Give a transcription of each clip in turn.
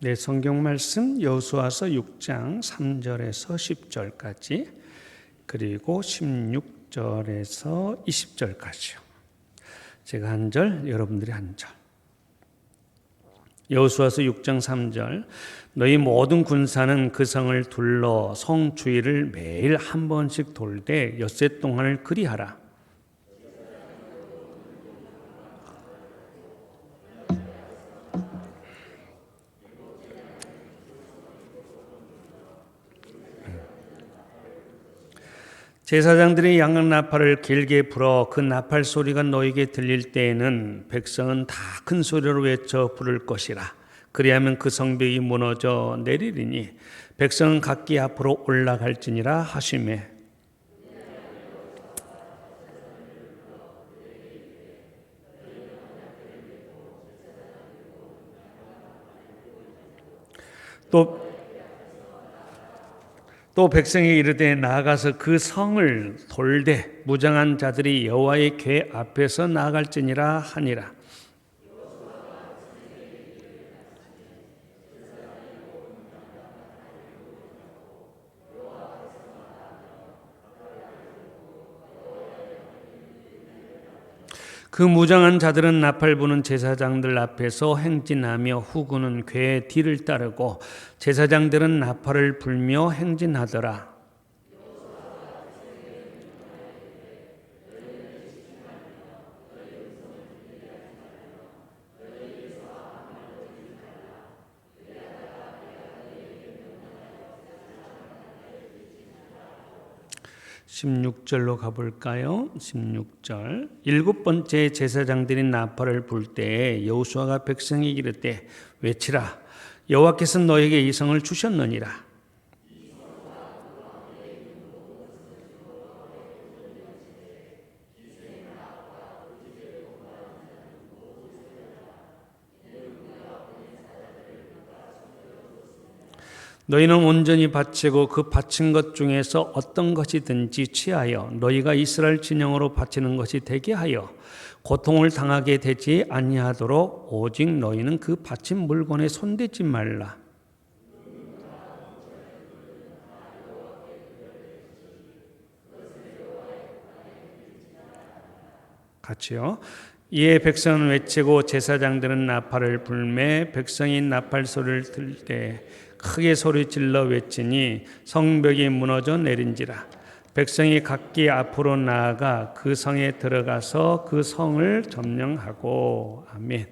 네, 성경 말씀 여호수아서 6장 3절에서 10절까지 그리고 16절에서 20절까지요. 제가 한 절, 여러분들이 한 절. 여호수아서 6장 3절. 너희 모든 군사는 그 성을 둘러 성 주위를 매일 한 번씩 돌되 엿새 동안을 그리하라. 제사장들이 양각 나팔을 길게 불어 그 나팔 소리가 너에게 들릴 때에는 백성은 다 큰 소리로 외쳐 부를 것이라. 그리하면 그 성벽이 무너져 내리리니 백성은 각기 앞으로 올라갈지니라 하시매. 또 백성이 이르되 나아가서 그 성을 돌되 무장한 자들이 여호와의 궤 앞에서 나아갈지니라 하니라. 그 무장한 자들은 나팔 부는 제사장들 앞에서 행진하며 후군은 궤의 뒤를 따르고 제사장들은 나팔을 불며 행진하더라. (16절로) 가볼까요? 16절. 일곱 번째 제사장들이 나팔을 불 때에 여호수아가 백성에게 이르되 외치라. 여호와께서 너에게 이 성을 주셨느니라. 너희는 온전히 바치고 그 바친 것 중에서 어떤 것이든지 취하여 너희가 이스라엘 진영으로 바치는 것이 되게 하여 고통을 당하게 되지 아니하도록 오직 너희는 그 바친 물건에 손대지 말라. 같이요. 이에 백성은 외치고 제사장들은 나팔을 불매 백성이 나팔 소리를 들을 때 크게 소리질러 외치니 성벽이 무너져 내린지라. 백성이 각기 앞으로 나아가 그 성에 들어가서 그 성을 점령하고. 아멘.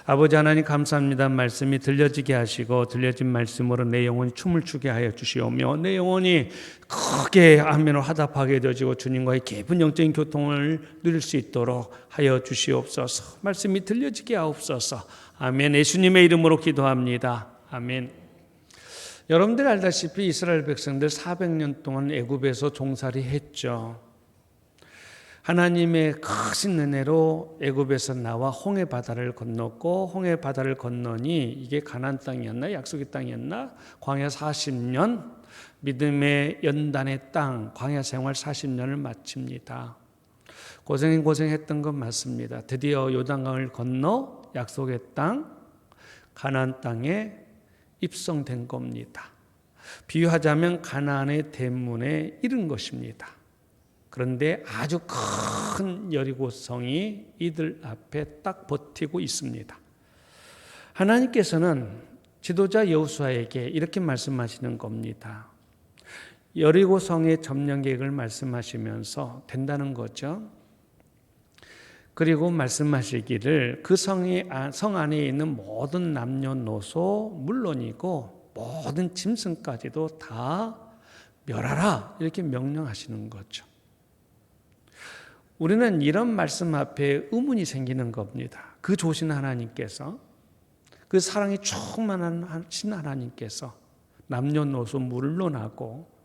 아버지 하나님 감사합니다. 말씀이 들려지게 하시고 들려진 말씀으로 내 영혼이 춤을 추게 하여 주시오며 내 영혼이 크게 아멘으로 화답하게 되어지고 주님과의 깊은 영적인 교통을 누릴 수 있도록 하여 주시옵소서. 말씀이 들려지게 하옵소서. 아멘. 예수님의 이름으로 기도합니다. 아멘. 여러분들 알다시피 이스라엘 백성들 400년 동안 애굽에서 종살이 했죠. 하나님의 크신 은혜로 애굽에서 나와 홍해 바다를 건넜고 홍해 바다를 건너니 이게 가나안 땅이었나 약속의 땅이었나 광야 40년 믿음의 연단의 땅 광야 생활 40년을 마칩니다. 고생했던 건 맞습니다. 드디어 요단강을 건너 약속의 땅 가나안 땅에 입성된 겁니다. 비유하자면 가나안의 대문에 이른 것입니다. 그런데 아주 큰 여리고성이 이들 앞에 딱 버티고 있습니다. 하나님께서는 지도자 여호수아에게 이렇게 말씀하시는 겁니다. 여리고성의 점령 계획을 말씀하시면서 된다는 거죠. 그리고 말씀하시기를 그 성 안에 있는 모든 남녀노소 물론이고 모든 짐승까지도 다 멸하라 이렇게 명령하시는 거죠. 우리는 이런 말씀 앞에 의문이 생기는 겁니다. 그 조신 하나님께서 그 사랑이 충만하신 하나님께서 남녀노소 물론하고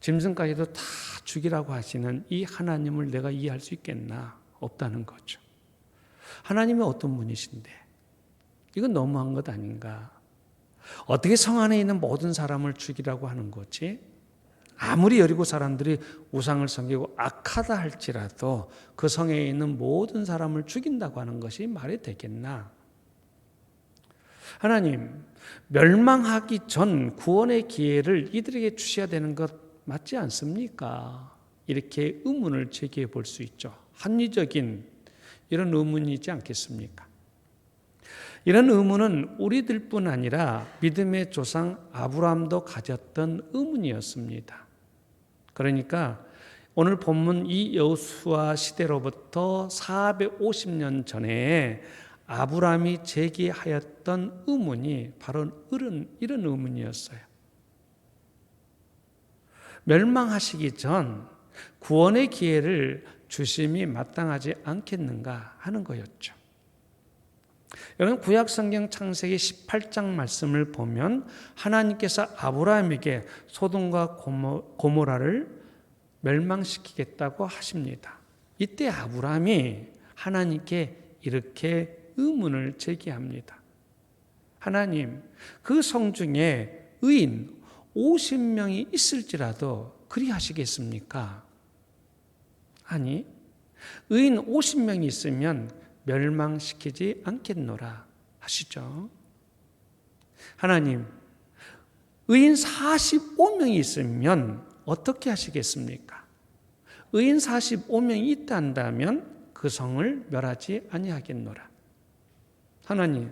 짐승까지도 다 죽이라고 하시는 이 하나님을 내가 이해할 수 있겠나? 없다는 거죠. 하나님이 어떤 분이신데 이건 너무한 것 아닌가? 어떻게 성 안에 있는 모든 사람을 죽이라고 하는 거지? 아무리 여리고 사람들이 우상을 섬기고 악하다 할지라도 그 성에 있는 모든 사람을 죽인다고 하는 것이 말이 되겠나? 하나님, 멸망하기 전 구원의 기회를 이들에게 주셔야 되는 것 맞지 않습니까? 이렇게 의문을 제기해 볼 수 있죠. 합리적인 이런 의문이지 않겠습니까? 이런 의문은 우리들뿐 아니라 믿음의 조상 아브라함도 가졌던 의문이었습니다. 그러니까 오늘 본문 이 여호수아 시대로부터 450년 전에 아브라함이 제기하였던 의문이 바로 이런 의문이었어요. 멸망하시기 전 구원의 기회를 주심이 마땅하지 않겠는가 하는 거였죠. 여러분, 구약 성경 창세기 18장 말씀을 보면 하나님께서 아브라함에게 소돔과 고모라를 멸망시키겠다고 하십니다. 이때 아브라함이 하나님께 이렇게 의문을 제기합니다. 하나님, 그 성 중에 의인 50명이 있을지라도 그리하시겠습니까? 아니, 의인 50명이 있으면 멸망시키지 않겠노라 하시죠. 하나님, 의인 45명이 있으면 어떻게 하시겠습니까? 의인 45명이 있다 한다면 그 성을 멸하지 아니하겠노라. 하나님,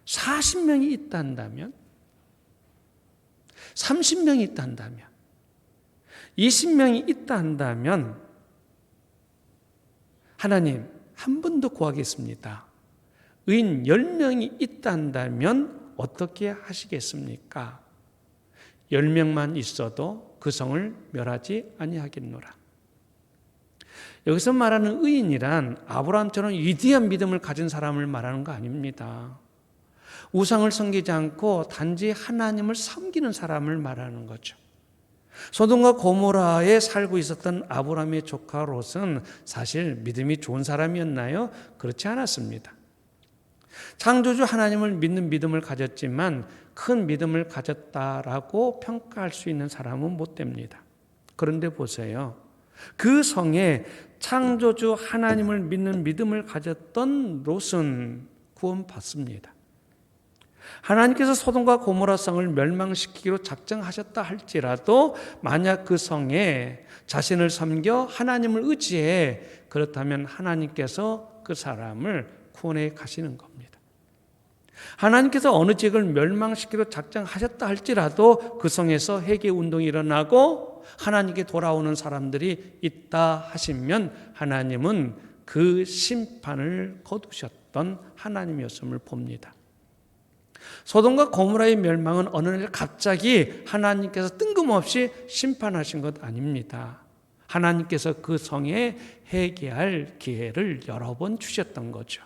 40명이 있다 한다면, 30명이 있다 한다면, 20명이 있다 한다면 하나님, 한 번 더 구하겠습니다. 의인 10명이 있다 한다면 어떻게 하시겠습니까? 10명만 있어도 그 성을 멸하지 아니하겠노라. 여기서 말하는 의인이란 아브라함처럼 위대한 믿음을 가진 사람을 말하는 거 아닙니다. 우상을 섬기지 않고 단지 하나님을 섬기는 사람을 말하는 거죠. 소돔과 고모라에 살고 있었던 아브라함의 조카 롯은 사실 믿음이 좋은 사람이었나요? 그렇지 않았습니다. 창조주 하나님을 믿는 믿음을 가졌지만 큰 믿음을 가졌다라고 평가할 수 있는 사람은 못 됩니다. 그런데 보세요. 그 성에 창조주 하나님을 믿는 믿음을 가졌던 롯은 구원받습니다. 하나님께서 소돔과 고모라 성을 멸망시키기로 작정하셨다 할지라도 만약 그 성에 자신을 섬겨 하나님을 의지해 그렇다면 하나님께서 그 사람을 구원해 가시는 겁니다. 하나님께서 어느 지역을 멸망시키기로 작정하셨다 할지라도 그 성에서 회개 운동이 일어나고 하나님께 돌아오는 사람들이 있다 하시면 하나님은 그 심판을 거두셨던 하나님이었음을 봅니다. 소돔과 고모라의 멸망은 어느 날 갑자기 하나님께서 뜬금없이 심판하신 것 아닙니다. 하나님께서 그 성에 회개할 기회를 여러 번 주셨던 거죠.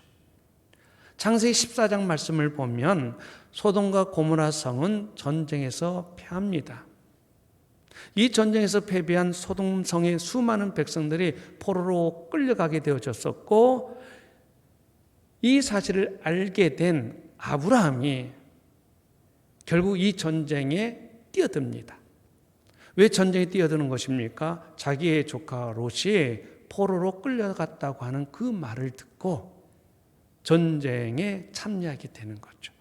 창세기 14장 말씀을 보면 소돔과 고모라 성은 전쟁에서 패합니다. 이 전쟁에서 패배한 소돔 성의 수많은 백성들이 포로로 끌려가게 되어졌었고 이 사실을 알게 된 아브라함이 결국 이 전쟁에 뛰어듭니다. 왜 전쟁에 뛰어드는 것입니까? 자기의 조카 롯이 포로로 끌려갔다고 하는 그 말을 듣고 전쟁에 참여하게 되는 거죠.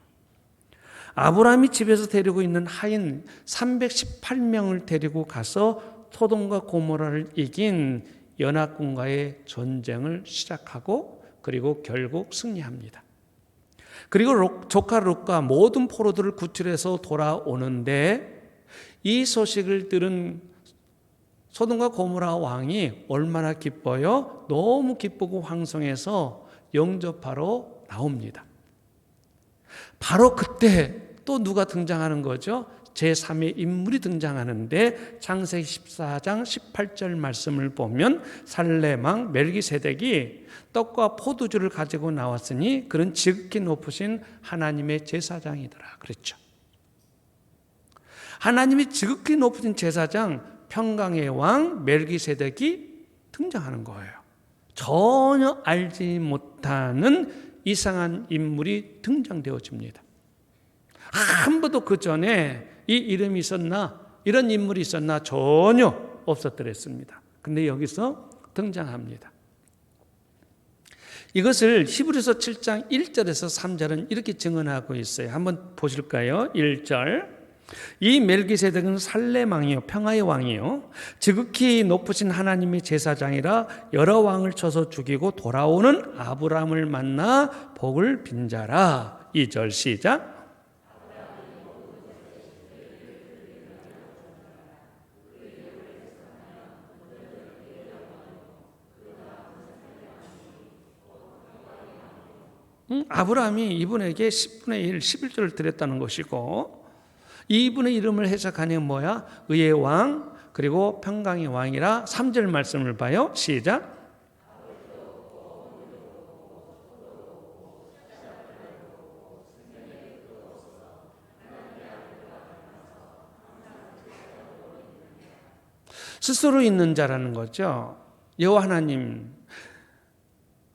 아브라함이 집에서 데리고 있는 하인 318명을 데리고 가서 소돔과 고모라를 이긴 연합군과의 전쟁을 시작하고 그리고 결국 승리합니다. 그리고 조카 롯과 모든 포로들을 구출해서 돌아오는데 이 소식을 들은 소돔과 고모라 왕이 얼마나 기뻐요? 너무 기쁘고 황송해서 영접하러 나옵니다. 바로 그때 또 누가 등장하는 거죠? 제3의 인물이 등장하는데 창세기 14장 18절 말씀을 보면 살렘왕 멜기세덱이 떡과 포도주를 가지고 나왔으니 그는 지극히 높으신 하나님의 제사장이더라 그랬죠. 하나님이 지극히 높으신 제사장 평강의 왕 멜기세덱이 등장하는 거예요. 전혀 알지 못하는 이상한 인물이 등장되어집니다. 한 번도 그 전에 이 이름이 있었나 이런 인물이 있었나 전혀 없었더랬습니다. 근데 여기서 등장합니다. 이것을 히브리서 7장 1절에서 3절은 이렇게 증언하고 있어요. 한번 보실까요? 1절. 이 멜기세덱은 살렘 왕이요 평화의 왕이요 지극히 높으신 하나님의 제사장이라 여러 왕을 쳐서 죽이고 돌아오는 아브라함을 만나 복을 빈 자라. 2절 시작. 아브라함이 이분에게 10분의 1, 11조를 드렸다는 것이고, 이분의 이름을 해석하니 뭐야? 의의 왕, 그리고 평강의 왕이라. 3절 말씀을 봐요. 시작. 스스로 있는 자라는 거죠. 여호와 하나님,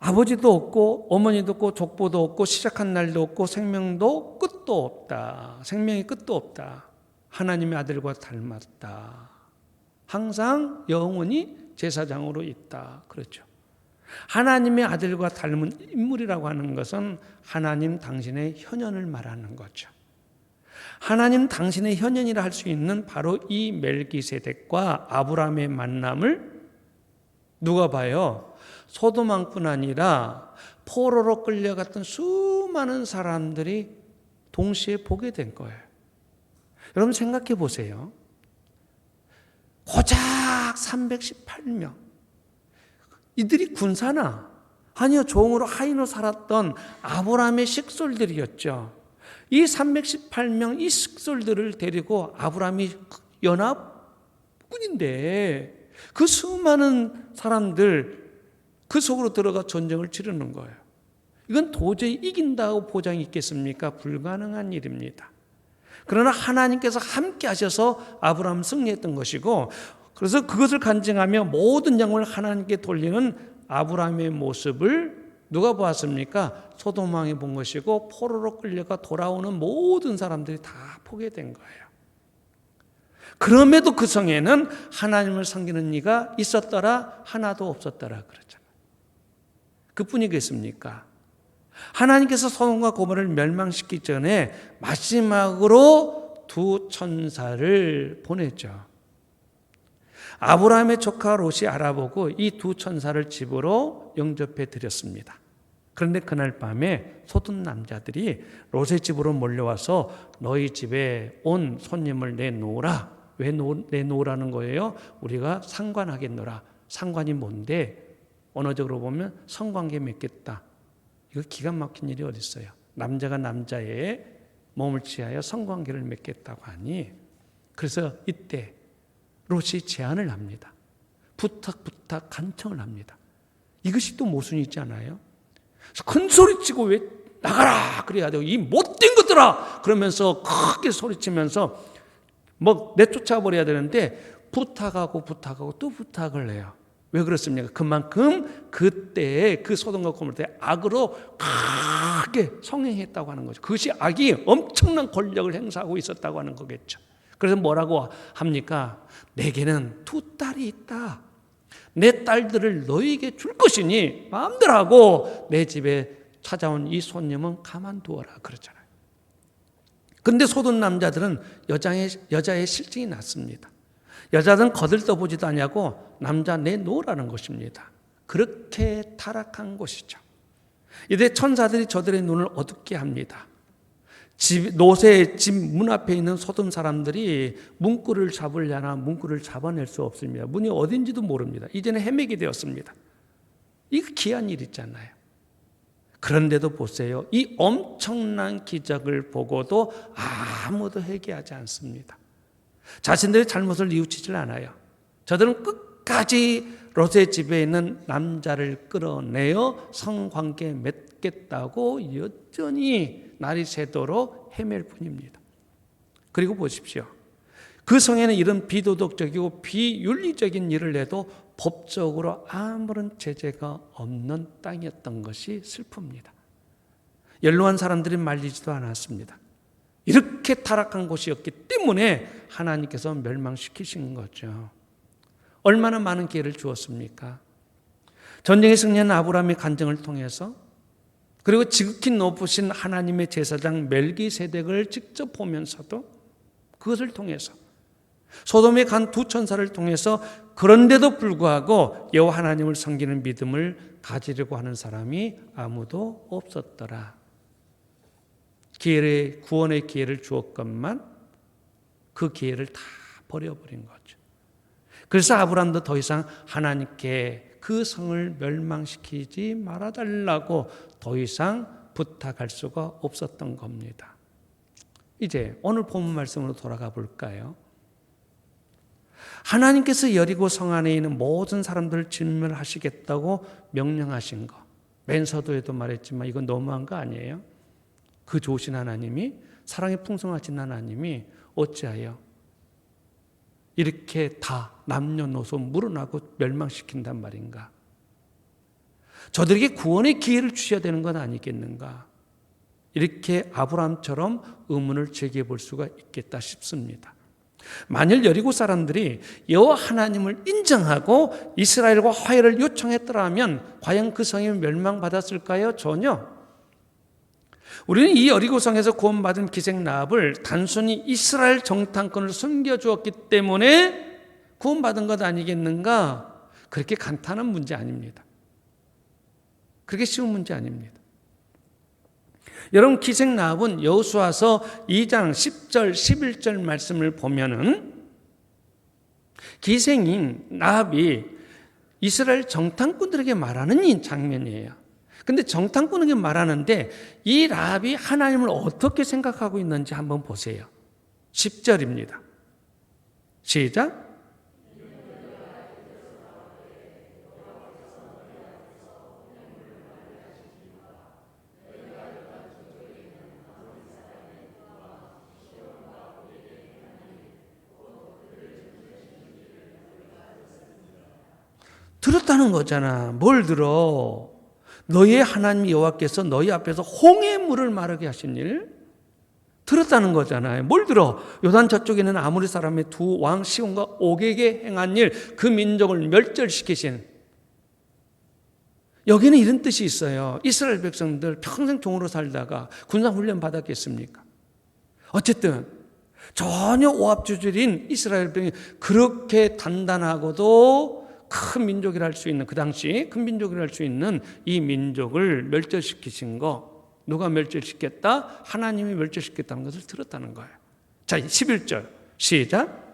아버지도 없고 어머니도 없고 족보도 없고 시작한 날도 없고 생명도 끝도 없다. 생명의 끝도 없다. 하나님의 아들과 닮았다. 항상 영원히 제사장으로 있다. 그렇죠. 하나님의 아들과 닮은 인물이라고 하는 것은 하나님 당신의 현현을 말하는 거죠. 하나님 당신의 현현이라 할 수 있는 바로 이 멜기세덱과 아브라함의 만남을 누가 봐요? 소돔왕뿐 아니라 포로로 끌려갔던 수많은 사람들이 동시에 보게 된 거예요. 여러분 생각해 보세요. 고작 318명. 이들이 군사나 아니요 종으로 하인으로 살았던 아브라함의 식솔들이었죠. 이 318명 이 식솔들을 데리고 아브라함이 연합군인데 그 수많은 사람들 그 속으로 들어가 전쟁을 치르는 거예요. 이건 도저히 이긴다고 보장이 있겠습니까? 불가능한 일입니다. 그러나 하나님께서 함께 하셔서 아브라함 승리했던 것이고, 그래서 그것을 간증하며 모든 영광을 하나님께 돌리는 아브라함의 모습을 누가 보았습니까? 소돔 왕이 본 것이고 포로로 끌려가 돌아오는 모든 사람들이 다 보게 된 거예요. 그럼에도 그 성에는 하나님을 섬기는 이가 있었더라 하나도 없었더라 그러잖아요. 그뿐이겠습니까? 하나님께서 소돔과 고모를 멸망시키기 전에 마지막으로 두 천사를 보냈죠. 아브라함의 조카 롯이 알아보고 이 두 천사를 집으로 영접해 드렸습니다. 그런데 그날 밤에 소돔 남자들이 롯의 집으로 몰려와서 너희 집에 온 손님을 내놓으라. 왜 내놓으라는 거예요? 우리가 상관하겠노라. 상관이 뭔데? 언어적으로 보면 성관계 맺겠다. 이거 기가 막힌 일이 어디 있어요? 남자가 남자의 몸을 취하여 성관계를 맺겠다고 하니, 그래서 이때 롯이 제안을 합니다. 부탁 간청을 합니다. 이것이 또 모순이 있지 않아요? 큰 소리치고 왜 나가라 그래야 돼요. 이 못된 것들아 그러면서 크게 소리치면서 뭐 내쫓아버려야 되는데 부탁하고 또 부탁을 해요. 왜 그렇습니까? 그만큼 그때 그 소돔과 고모라 때 악으로 크게 성행했다고 하는 거죠. 그것이 악이 엄청난 권력을 행사하고 있었다고 하는 거겠죠. 그래서 뭐라고 합니까? 내게는 두 딸이 있다. 내 딸들을 너에게 줄 것이니 마음대로 하고 내 집에 찾아온 이 손님은 가만두어라 그러잖아요. 그런데 소돔 남자들은 여자의 실증이 났습니다. 여자들은 거들떠보지도 아니하고 남자 내놓으라는 것입니다. 그렇게 타락한 것이죠. 이때 천사들이 저들의 눈을 어둡게 합니다. 롯의 집 문 앞에 있는 소돔 사람들이 문구를 잡으려나 문구를 잡아낼 수 없습니다. 문이 어딘지도 모릅니다. 이제는 헤매게 되었습니다. 이거 기이한 일 있잖아요. 그런데도 보세요. 이 엄청난 기적을 보고도 아무도 회개하지 않습니다. 자신들의 잘못을 뉘우치질 않아요. 저들은 끝까지 롯의 집에 있는 남자를 끌어내어 성관계 맺겠다고 여전히 날이 새도록 헤맬 뿐입니다. 그리고 보십시오. 그 성에는 이런 비도덕적이고 비윤리적인 일을 해도 법적으로 아무런 제재가 없는 땅이었던 것이 슬픕니다. 연로한 사람들이 말리지도 않았습니다. 이렇게 타락한 곳이었기 때문에 하나님께서 멸망시키신 거죠. 얼마나 많은 기회를 주었습니까? 전쟁에 승리한 아브라함의 간증을 통해서, 그리고 지극히 높으신 하나님의 제사장 멜기세덱을 직접 보면서도, 그것을 통해서 소돔에 간 두 천사를 통해서, 그런데도 불구하고 여호와 하나님을 섬기는 믿음을 가지려고 하는 사람이 아무도 없었더라. 구원의 기회를 주었건만 그 기회를 다 버려버린 거죠. 그래서 아브라함도 더 이상 하나님께 그 성을 멸망시키지 말아달라고 더 이상 부탁할 수가 없었던 겁니다. 이제 오늘 본문 말씀으로 돌아가 볼까요? 하나님께서 여리고 성 안에 있는 모든 사람들을 진멸하시겠다고 명령하신 거, 맨 서두에도 말했지만 이건 너무한 거 아니에요? 그 좋으신 하나님이, 사랑이 풍성하신 하나님이 어찌하여 이렇게 다 남녀노소 물어나고 멸망시킨단 말인가? 저들에게 구원의 기회를 주셔야 되는 건 아니겠는가? 이렇게 아브라함처럼 의문을 제기해 볼 수가 있겠다 싶습니다. 만일 여리고 사람들이 여호와 하나님을 인정하고 이스라엘과 화해를 요청했더라면 과연 그 성이 멸망받았을까요? 전혀. 우리는 이 여리고 성에서 구원받은 기생 라합을 단순히 이스라엘 정탐꾼을 숨겨주었기 때문에 구원받은 것 아니겠는가? 그렇게 간단한 문제 아닙니다. 그렇게 쉬운 문제 아닙니다. 여러분, 기생 라합은 여호수아서 2장 10절 11절 말씀을 보면은 기생인 라합이 이스라엘 정탐꾼들에게 말하는 이 장면이에요. 근데 정탐꾼에게 말하는데 이 라합이 하나님을 어떻게 생각하고 있는지 한번 보세요. 10절입니다. 시작. 들었다는 거잖아. 뭘 들어? 너희의 하나님 여호와께서 너희 앞에서 홍해물을 마르게 하신 일 들었다는 거잖아요. 뭘 들어? 요단 저쪽에 있는 아모리 사람의 두 왕 시온과 옥에게 행한 일, 그 민족을 멸절시키신. 여기는 이런 뜻이 있어요. 이스라엘 백성들 평생 종으로 살다가 군사훈련 받았겠습니까? 어쨌든 전혀 오합지졸인 이스라엘 백성이 그렇게 단단하고도 큰 민족이라 할 수 있는, 그 당시 큰 민족이라 할 수 있는 이 민족을 멸절시키신 거, 누가 멸절시켰다? 하나님이 멸절시켰다는 것을 들었다는 거예요. 자, 11절 시작.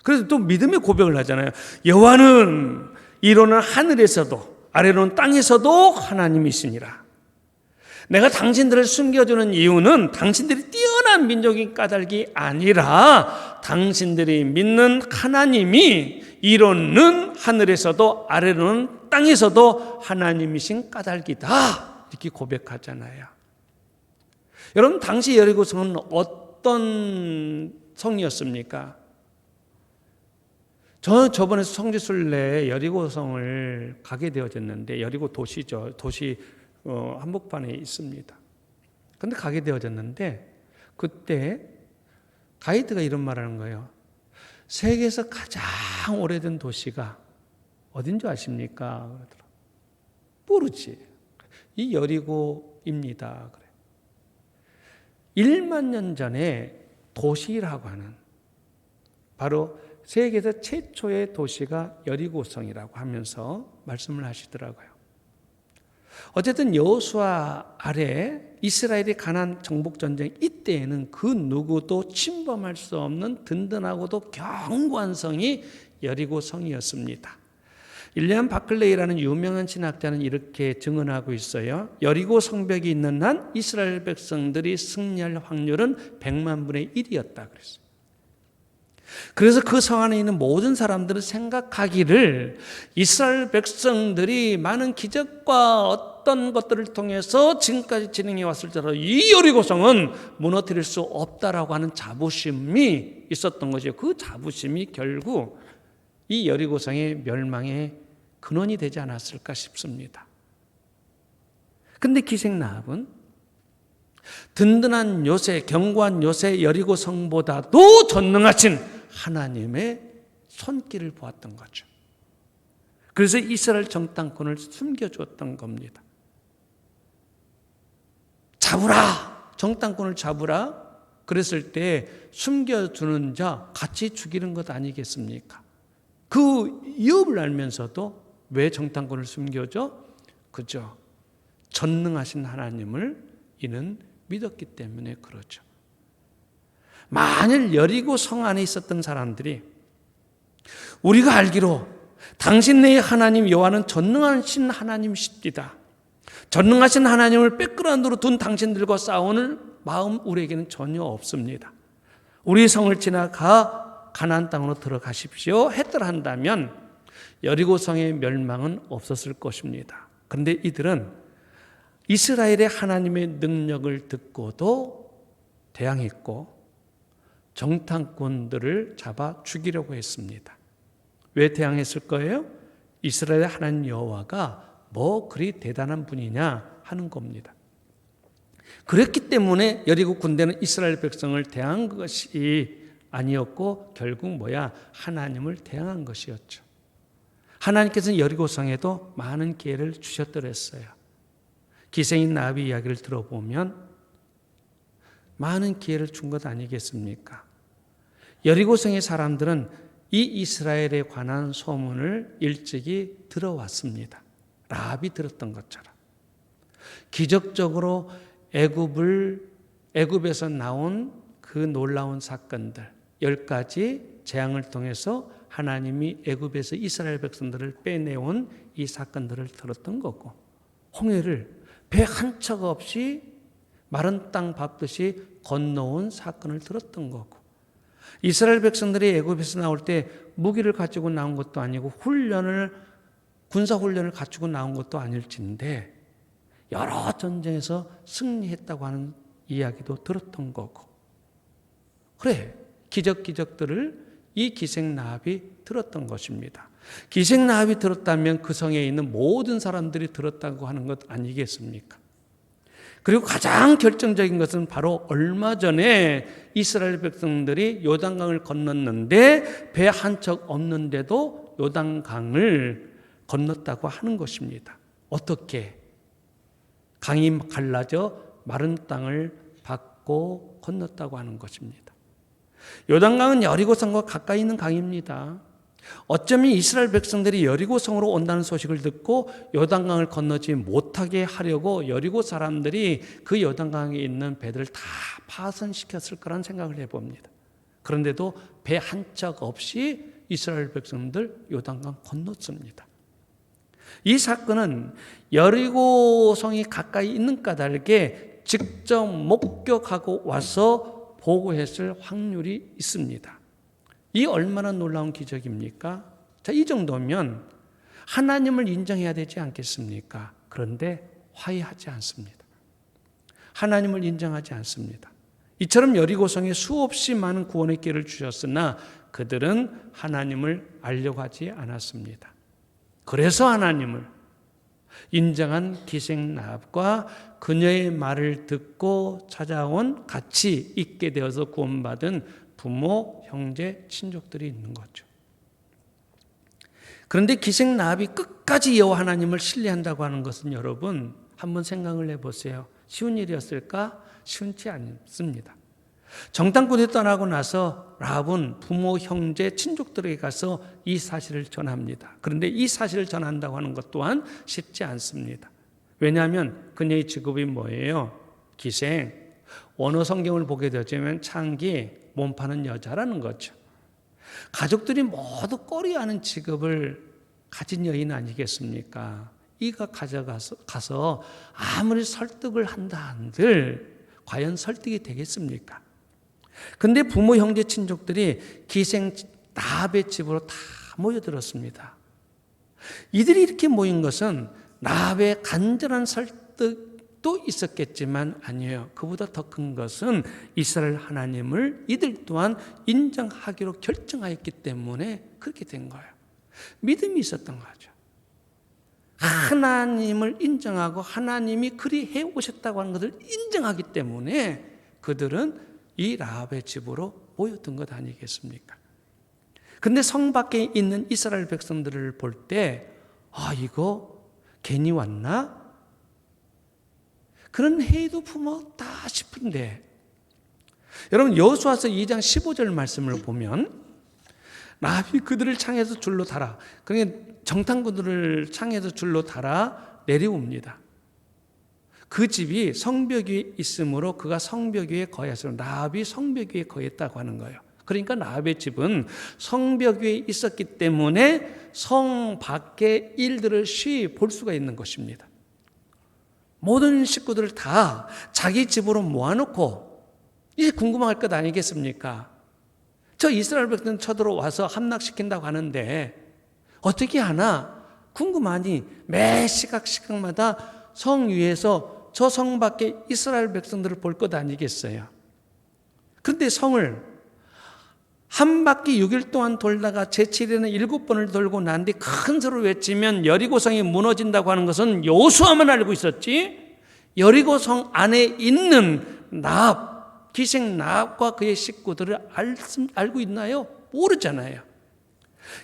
그래서 또 믿음의 고백을 하잖아요. 여호와는 이로는 하늘에서도 아래로는 땅에서도 하나님이시니라. 내가 당신들을 숨겨주는 이유는 당신들이 뛰어난 민족인 까닭이 아니라 당신들이 믿는 하나님이 이로는 하늘에서도 아래로는 땅에서도 하나님이신 까닭이다. 이렇게 고백하잖아요. 여러분, 당시 여리고성은 어떤 성이었습니까? 저번에 성지순례 여리고성을 가게 되어졌는데, 여리고 도시죠. 도시 한복판에 있습니다. 그런데 가게 되어졌는데 그때 가이드가 이런 말을 하는 거예요. 세계에서 가장 오래된 도시가 어딘 줄 아십니까? 그러더라. 모르지. 이 여리고입니다. 그래. 1만 년 전에 도시라고 하는, 바로 세계에서 최초의 도시가 여리고성이라고 하면서 말씀을 하시더라고요. 어쨌든 여호수아 아래 이스라엘이 가나안 정복전쟁 이때에는 그 누구도 침범할 수 없는 든든하고도 견고한 성이 여리고성이었습니다. 일리안 바클레이라는 유명한 신학자는 이렇게 증언하고 있어요. 여리고 성벽이 있는 한 이스라엘 백성들이 승리할 확률은 100만 분의 1이었다 그랬어요. 그래서 그 성 안에 있는 모든 사람들은 생각하기를 이스라엘 백성들이 많은 기적과 어떤 것들을 통해서 지금까지 진행해 왔을지라도 이 여리고성은 무너뜨릴 수 없다라고 하는 자부심이 있었던 거죠. 그 자부심이 결국 이 여리고성의 멸망의 근원이 되지 않았을까 싶습니다. 근데 기생나합은 든든한 요새, 견고한 요새 여리고 성보다도 전능하신 하나님의 손길을 보았던 거죠. 그래서 이스라엘 정탐꾼을 숨겨주었던 겁니다. 잡으라! 정탐꾼을 잡으라! 그랬을 때 숨겨주는 자 같이 죽이는 것 아니겠습니까? 그 위협을 알면서도 왜 정탐꾼을 숨겨줘? 그죠? 전능하신 하나님을 이는 믿었기 때문에 그렇죠. 만일 여리고 성 안에 있었던 사람들이 우리가 알기로 당신네의 하나님 여호와는 전능하신 하나님이십니다. 전능하신 하나님을 백그라운드로 둔 당신들과 싸우는 마음 우리에게는 전혀 없습니다. 우리 성을 지나가 가나안 땅으로 들어가십시오 했더라 한다면 여리고 성의 멸망은 없었을 것입니다. 그런데 이들은 이스라엘의 하나님의 능력을 듣고도 대항했고 정탐꾼들을 잡아 죽이려고 했습니다. 왜 대항했을 거예요? 이스라엘의 하나님 여호와가 뭐 그리 대단한 분이냐 하는 겁니다. 그랬기 때문에 여리고 군대는 이스라엘 백성을 대항한 것이 아니었고 결국 하나님을 대항한 것이었죠. 하나님께서는 여리고성에도 많은 기회를 주셨더랬어요. 기생인 나합의 이야기를 들어보면 많은 기회를 준 것 아니겠습니까? 여리고성의 사람들은 이 이스라엘에 관한 소문을 일찍이 들어왔습니다. 라합이 들었던 것처럼. 기적적으로 애굽에서 나온 그 놀라운 사건들 10가지 재앙을 통해서 하나님이 애굽에서 이스라엘 백성들을 빼내온 이 사건들을 들었던 거고, 홍해를 배 한 척 없이 마른 땅 밟듯이 건너온 사건을 들었던 거고, 이스라엘 백성들이 애굽에서 나올 때 무기를 가지고 나온 것도 아니고 군사 훈련을 갖추고 나온 것도 아닐진데 여러 전쟁에서 승리했다고 하는 이야기도 들었던 거고, 그래 기적들을 이 기생나합이 들었던 것입니다. 기생나합이 들었다면 그 성에 있는 모든 사람들이 들었다고 하는 것 아니겠습니까? 그리고 가장 결정적인 것은 바로 얼마 전에 이스라엘 백성들이 요단강을 건넜는데 배 한 척 없는데도 요단강을 건넜다고 하는 것입니다. 어떻게? 강이 갈라져 마른 땅을 밟고 건넜다고 하는 것입니다. 요단강은 여리고성과 가까이 있는 강입니다. 어쩌면 이스라엘 백성들이 여리고성으로 온다는 소식을 듣고 요단강을 건너지 못하게 하려고 여리고 사람들이 그 요단강에 있는 배들을 다 파손시켰을 거란 생각을 해봅니다. 그런데도 배 한 척 없이 이스라엘 백성들 요단강 건넜습니다. 이 사건은 여리고성이 가까이 있는 까닭에 직접 목격하고 와서 보고했을 확률이 있습니다. 이 얼마나 놀라운 기적입니까? 자, 이 정도면 하나님을 인정해야 되지 않겠습니까? 그런데 화해하지 않습니다. 하나님을 인정하지 않습니다. 이처럼 여리고성에 수없이 많은 구원의 기회를 주셨으나 그들은 하나님을 알려고 하지 않았습니다. 그래서 하나님을 인정한 기생나합과 그녀의 말을 듣고 찾아온 같이 있게 되어서 구원받은 부모, 형제, 친족들이 있는 거죠. 그런데 기생나합이 끝까지 여호와 하나님을 신뢰한다고 하는 것은 여러분 한번 생각을 해보세요. 쉬운 일이었을까? 쉬운지 않습니다. 정탐꾼이 떠나고 나서 라합은 부모, 형제, 친족들에게 가서 이 사실을 전합니다. 그런데 이 사실을 전한다고 하는 것 또한 쉽지 않습니다. 왜냐하면 그녀의 직업이 뭐예요? 기생. 원어 성경을 보게 되면 창기, 몸 파는 여자라는 거죠. 가족들이 모두 꺼려하는 직업을 가진 여인 아니겠습니까? 이가 가서 아무리 설득을 한다 한들 과연 설득이 되겠습니까? 근데 부모, 형제, 친족들이 기생 라합의 집으로 다 모여들었습니다. 이들이 이렇게 모인 것은 라합의 간절한 설득도 있었겠지만 아니에요. 그보다 더 큰 것은 이스라엘 하나님을 이들 또한 인정하기로 결정하였기 때문에 그렇게 된 거예요. 믿음이 있었던 거죠. 하나님을 인정하고 하나님이 그리 해오셨다고 하는 것을 인정하기 때문에 그들은 이 라합의 집으로 모였던 것 아니겠습니까? 근데 성 밖에 있는 이스라엘 백성들을 볼 때 이거 괜히 왔나? 그런 해도 품었다 싶은데, 여러분 여호수아서 2장 15절 말씀을 보면 라합이 그들을 창에서 줄로 달아, 그러니까 정탐꾼들을 창에서 줄로 달아 내려옵니다. 그 집이 성벽 위에 있으므로 그가 성벽 위에 거했으므로, 라합이 성벽 위에 거했다고 하는 거예요. 그러니까 라합의 집은 성벽 위에 있었기 때문에 성 밖의 일들을 쉬이 볼 수가 있는 것입니다. 모든 식구들을 다 자기 집으로 모아놓고 이제 궁금할 것 아니겠습니까? 저 이스라엘 백성은 쳐들어와서 함락시킨다고 하는데 어떻게 하나 궁금하니 매 시각마다 성 위에서 저 성 밖에 이스라엘 백성들을 볼 것 아니겠어요? 그런데 성을 한 바퀴 6일 동안 돌다가 제7일에는 7번을 돌고 난 뒤 큰 소리를 외치면 여리고성이 무너진다고 하는 것은 여호수아만 알고 있었지, 여리고성 안에 있는 라합, 기생 라합과 그의 식구들을 알고 있나요? 모르잖아요.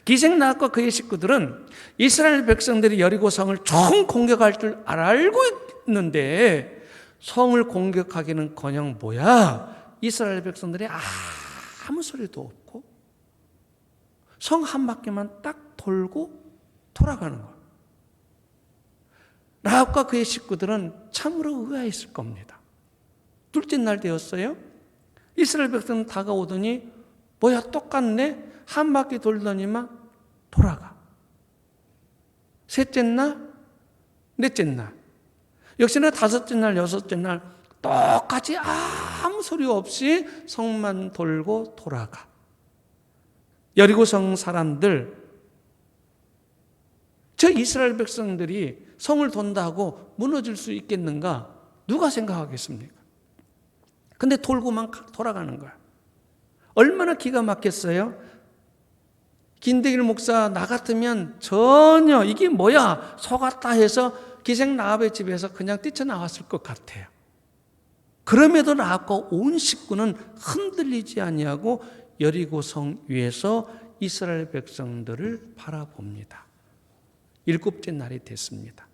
기생 라합과 그의 식구들은 이스라엘 백성들이 여리고성을 총 공격할 줄 알고 있는데 성을 공격하기는커녕 이스라엘 백성들이 아무 소리도 없고 성 한 바퀴만 딱 돌고 돌아가는 거예요. 라합과 그의 식구들은 참으로 의아했을 겁니다. 둘째 날 되었어요. 이스라엘 백성은 다가오더니 똑같네? 한 바퀴 돌더니만 돌아가. 셋째 날, 넷째 날, 역시나 다섯째 날, 여섯째 날 똑같이 아무 소리 없이 성만 돌고 돌아가. 여리고성 사람들, 저 이스라엘 백성들이 성을 돈다고 무너질 수 있겠는가? 누가 생각하겠습니까? 근데 돌고만 돌아가는 거야. 얼마나 기가 막혔어요? 김대길 목사 나 같으면 전혀 이게 뭐야 속았다 해서 기생 라합의 집에서 그냥 뛰쳐나왔을 것 같아요. 그럼에도 라합과 온 식구는 흔들리지 아니하고 여리고성 위에서 이스라엘 백성들을 바라봅니다. 7째 날이 됐습니다.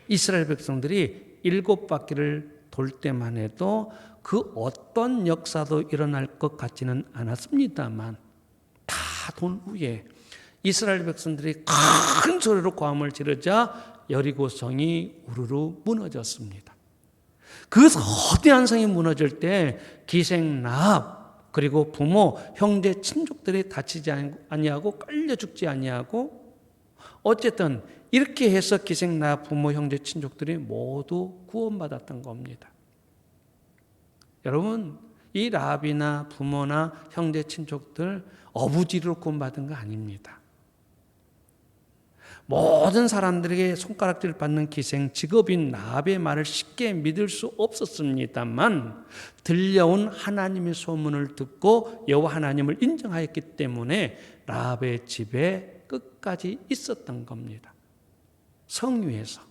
이스라엘 백성들이 7바퀴를 돌 때만 해도 그 어떤 역사도 일어날 것 같지는 않았습니다만 다 돈 후에 이스라엘 백성들이 큰 소리로 고함을 지르자 여리고성이 우르르 무너졌습니다. 그 거대한 성이 무너질 때 기생 라합 그리고 부모, 형제, 친족들이 다치지 아니하고 깔려 죽지 아니하고 어쨌든 이렇게 해서 기생 라합 부모, 형제, 친족들이 모두 구원받았던 겁니다. 여러분, 이 라합이나 부모나 형제, 친족들 어부지리로 구원받은 거 아닙니다. 모든 사람들에게 손가락질 받는 기생 직업인 라합의 말을 쉽게 믿을 수 없었습니다만 들려온 하나님의 소문을 듣고 여호와 하나님을 인정하였기 때문에 라합의 집에 끝까지 있었던 겁니다. 성 위에서,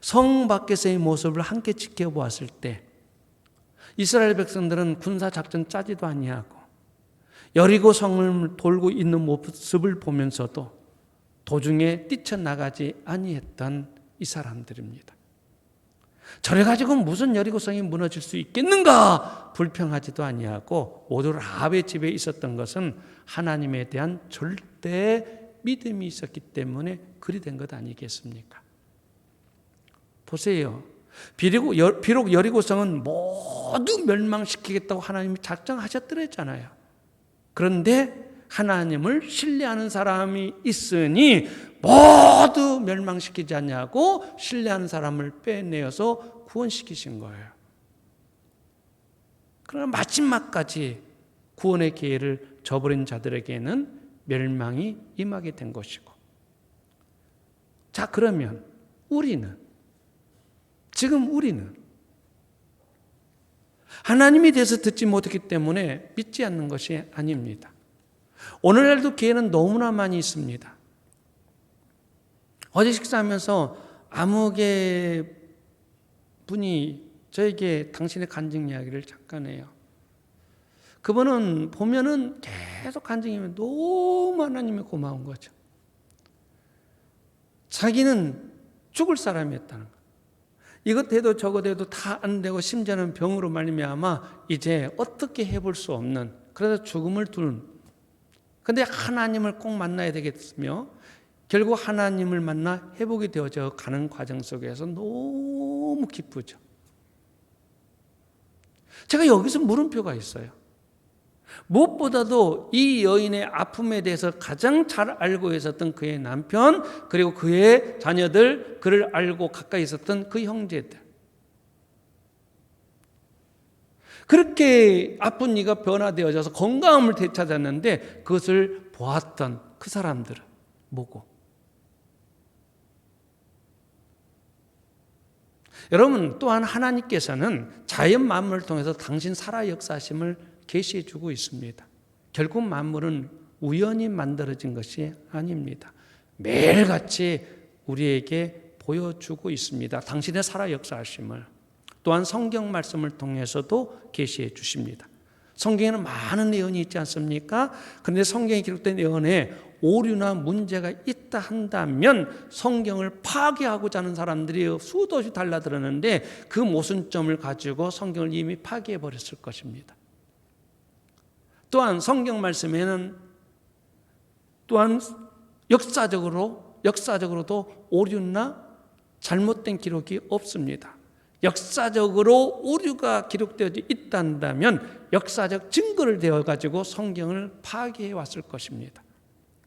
성 밖에서의 모습을 함께 지켜보았을 때 이스라엘 백성들은 군사작전 짜지도 아니하고 여리고 성을 돌고 있는 모습을 보면서도 도중에 뛰쳐나가지 아니했던 이 사람들입니다. 저래 가지고 무슨 여리고성이 무너질 수 있겠는가 불평하지도 아니하고 모두 라합의 집에 있었던 것은 하나님에 대한 절대 믿음이 있었기 때문에 그리 된 것 아니겠습니까? 보세요. 비록 여리고성은 모두 멸망시키겠다고 하나님이 작정하셨더랬잖아요. 그런데 하나님을 신뢰하는 사람이 있으니 모두 멸망시키지 않냐고 신뢰하는 사람을 빼내어서 구원시키신 거예요. 그러나 마지막까지 구원의 기회를 저버린 자들에게는 멸망이 임하게 된 것이고, 자, 그러면 지금 우리는 하나님에 대해서 듣지 못했기 때문에 믿지 않는 것이 아닙니다. 오늘날도 기회는 너무나 많이 있습니다. 어제 식사하면서 아무개 분이 저에게 당신의 간증 이야기를 잠깐 해요. 그분은 보면은 계속 간증이면 너무 하나님이 고마운 거죠. 자기는 죽을 사람이었다는 거. 이것 해도 저것 해도 다 안 되고 심지어는 병으로 말미암아 이제 어떻게 해볼 수 없는, 그래서 죽음을 두는. 근데 하나님을 꼭 만나야 되겠으며 결국 하나님을 만나 회복이 되어져 가는 과정 속에서 너무 기쁘죠. 제가 여기서 물음표가 있어요. 무엇보다도 이 여인의 아픔에 대해서 가장 잘 알고 있었던 그의 남편, 그리고 그의 자녀들, 그를 알고 가까이 있었던 그 형제들. 그렇게 아픈 이가 변화되어져서 건강함을 되찾았는데 그것을 보았던 그 사람들은 뭐고? 여러분, 또한 하나님께서는 자연 만물을 통해서 당신 살아 역사하심을 계시해 주고 있습니다. 결국 만물은 우연히 만들어진 것이 아닙니다. 매일같이 우리에게 보여주고 있습니다. 당신의 살아 역사하심을. 또한 성경 말씀을 통해서도 계시해 주십니다. 성경에는 많은 예언이 있지 않습니까? 그런데 성경에 기록된 예언에 오류나 문제가 있다 한다면 성경을 파괴하고자 하는 사람들이 수도 없이 달라들었는데 그 모순점을 가지고 성경을 이미 파괴해 버렸을 것입니다. 또한 성경 말씀에는 또한 역사적으로도 오류나 잘못된 기록이 없습니다. 역사적으로 오류가 기록되어 있다면 역사적 증거를 대어 가지고 성경을 파괴해 왔을 것입니다.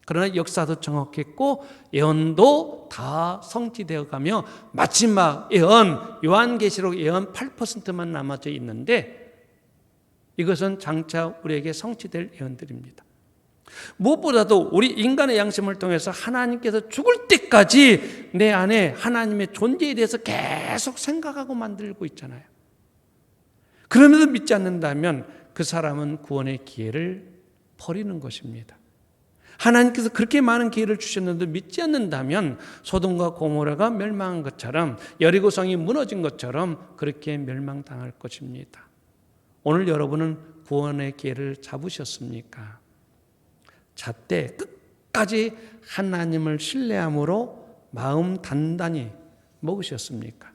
그러나 역사도 정확했고 예언도 다 성취되어 가며 마지막 예언, 요한계시록 예언 8%만 남아져 있는데 이것은 장차 우리에게 성취될 예언들입니다. 무엇보다도 우리 인간의 양심을 통해서 하나님께서 죽을 때까지 내 안에 하나님의 존재에 대해서 계속 생각하고 만들고 있잖아요. 그럼에도 믿지 않는다면 그 사람은 구원의 기회를 버리는 것입니다. 하나님께서 그렇게 많은 기회를 주셨는데 믿지 않는다면 소돔과 고모라가 멸망한 것처럼, 여리고성이 무너진 것처럼 그렇게 멸망당할 것입니다. 오늘 여러분은 구원의 기회를 잡으셨습니까? 잣대 끝까지 하나님을 신뢰함으로 마음 단단히 먹으셨습니까?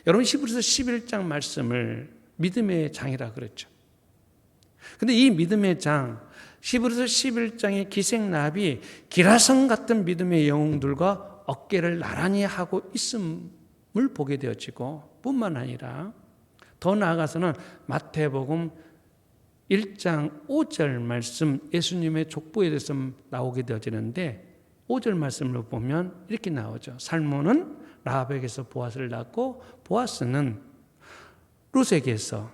여러분, 히브리서 11장 말씀을 믿음의 장이라 그랬죠. 근데 이 믿음의 장, 히브리서 11장의 기생나비 기라성 같은 믿음의 영웅들과 어깨를 나란히 하고 있음을 보게 되어지고, 뿐만 아니라 더 나아가서는 마태복음 1장 5절 말씀, 예수님의 족보에 대해서 나오게 되어지는데 5절 말씀을 보면 이렇게 나오죠. 살몬은 라합에게서 보아스를 낳고, 보아스는 룻에게서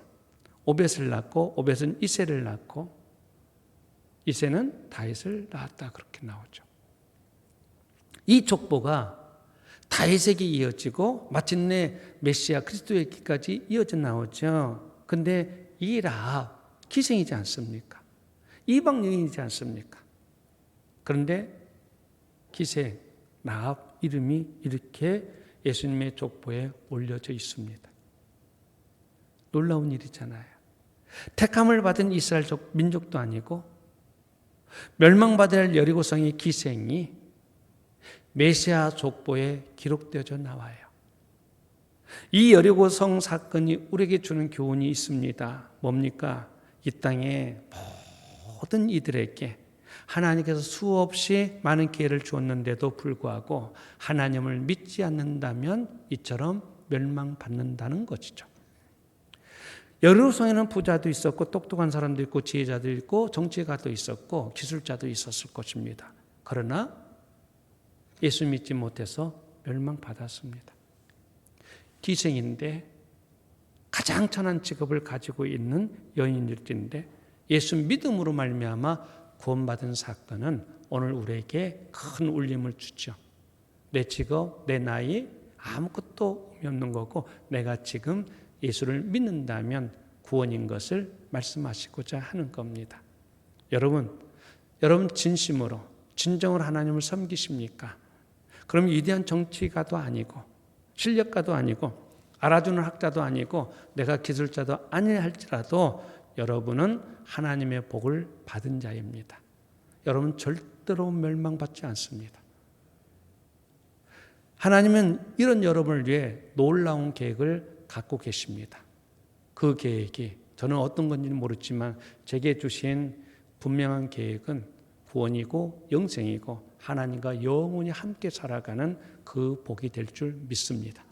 오벳을 낳고, 오벳은 이새를 낳고, 이새는 다윗을 낳았다. 그렇게 나오죠. 이 족보가 다윗에게 이어지고 마침내 메시아 그리스도에게까지 이어져 나오죠. 근데 이 라합 기생이지 않습니까? 이방 여인이지 않습니까? 그런데 기생 라합 이름이 이렇게 예수님의 족보에 올려져 있습니다. 놀라운 일이잖아요. 택함을 받은 이스라엘 민족도 아니고 멸망받아야 할 여리고성의 기생이 메시아 족보에 기록되어져 나와요. 이 여리고성 사건이 우리에게 주는 교훈이 있습니다. 뭡니까? 이 땅에 모든 이들에게 하나님께서 수없이 많은 기회를 주었는데도 불구하고 하나님을 믿지 않는다면 이처럼 멸망받는다는 것이죠. 여리고성에는 부자도 있었고 똑똑한 사람도 있고 지혜자도 있고 정치가도 있었고 기술자도 있었을 것입니다. 그러나 예수 믿지 못해서 멸망받았습니다. 기생인데 가장 천한 직업을 가지고 있는 여인일진데 예수 믿음으로 말미암아 구원받은 사건은 오늘 우리에게 큰 울림을 주죠. 내 직업, 내 나이 아무것도 없는 거고 내가 지금 예수를 믿는다면 구원인 것을 말씀하시고자 하는 겁니다. 여러분 진심으로 진정으로 하나님을 섬기십니까? 그럼 위대한 정치가도 아니고 실력가도 아니고 알아주는 학자도 아니고 내가 기술자도 아니라 할지라도 여러분은 하나님의 복을 받은 자입니다. 여러분 절대로 멸망받지 않습니다. 하나님은 이런 여러분을 위해 놀라운 계획을 갖고 계십니다. 그 계획이 저는 어떤 건지는 모르지만 제게 주신 분명한 계획은 구원이고 영생이고 하나님과 영원히 함께 살아가는 그 복이 될 줄 믿습니다.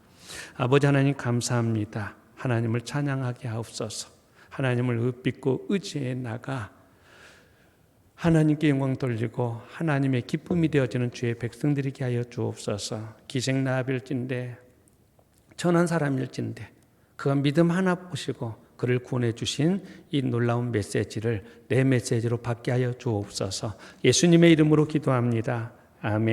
아버지 하나님 감사합니다. 하나님을 찬양하게 하옵소서. 하나님을 의믿고 의지해 나가 하나님께 영광 돌리고 하나님의 기쁨이 되어지는 주의 백성들이게 하여 주옵소서. 기생나합일진데 천한 사람일진데 그가 믿음 하나 보시고 그를 구원해 주신 이 놀라운 메시지를 내 메시지로 받게 하여 주옵소서. 예수님의 이름으로 기도합니다. 아멘.